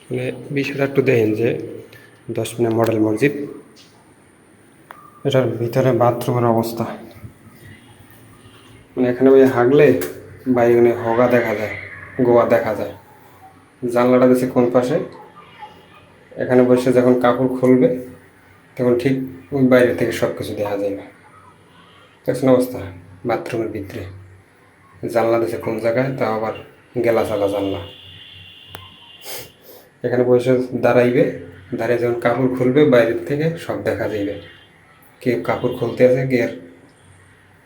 মানে বিষয়টা একটু দেখেন যে 10 মিনিট মডেল মসজিদ, এটার ভিতরে বাথরুমের অবস্থা, মানে এখানে ওই হাগলে বাইরে হগা দেখা যায়, গোয়া দেখা যায়। জানলাটা দিচ্ছে কোন পাশে, এখানে বসে যখন কাপড় খুলবে তখন ঠিক ওই বাইরে থেকে সব কিছু দেখা যাবে। দেখছেন অবস্থা, বাথরুমের ভিতরে জানলা দিচ্ছে কোন জায়গায়, তাও আবার গেলা চালা জানলা। এখানে বসে দাঁড়াইবে, দাঁড়িয়ে যখন কাপড় খুলবে বাইরের থেকে সব দেখা যাইবে, কে কাপড় খুলতে আছে,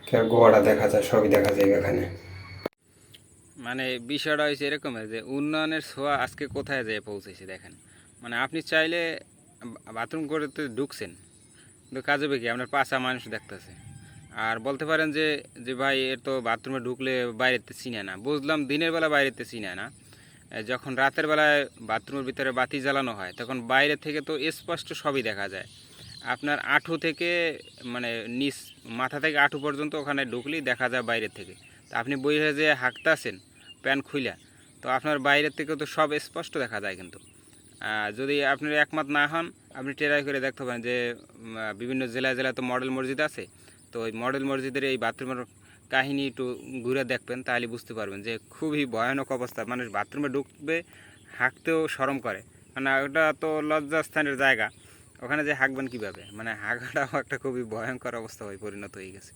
কে গোয়াটা দেখা যায়, সবই দেখা যাইবে এখানে। মানে বিষয়টা হয়েছে এরকমের যে উন্নয়নের ছোঁয়া আজকে কোথায় যেয়ে পৌঁছেছে দেখেন। মানে আপনি চাইলে বাথরুম করতে ঢুকছেন, কিন্তু কাজে কি আপনার পাঁচা মানুষ দেখতেছে, আর বলতে পারেন যে যে ভাই এর তো বাথরুমে ঢুকলে বাইরেতে চিনে না। বুঝলাম দিনের বেলা বাইরেতে চিনে না, যখন রাতের বেলায় বাথরুমের ভিতরে বাতি জ্বালানো হয় তখন বাইরে থেকে তো স্পষ্ট সবই দেখা যায়। আপনার আঁঠু থেকে মানে নিচ মাথা থেকে আঁঠু পর্যন্ত ওখানে ঢুকলেই দেখা যায় বাইরের থেকে। তো আপনি বইয়ে যে হাঁকতাছেন প্যান্ট খুইলা, তো আপনার বাইরের থেকে তো সব স্পষ্ট দেখা যায়। কিন্তু যদি আপনার একমত না হন, আপনি ট্রাই করে দেখতে পারেন যে বিভিন্ন জেলায় জেলায় তো মডেল মসজিদ আছে। তো ওই মডেল মসজিদের এই বাথরুমের কাহিনী একটু ঘুরে দেখবেন, তাহলে বুঝতে পারবেন যে খুবই ভয়ানক অবস্থা। মানুষ বাথরুমে ঢুকবে, হাঁকতেও শরম করে, মানে ওটা তো লজ্জাস্থানের জায়গা, ওখানে যে হাঁকবেন কীভাবে, মানে হাঁকাটাও একটা খুবই ভয়ঙ্কর অবস্থা হয়ে পরিণত হয়ে গেছে।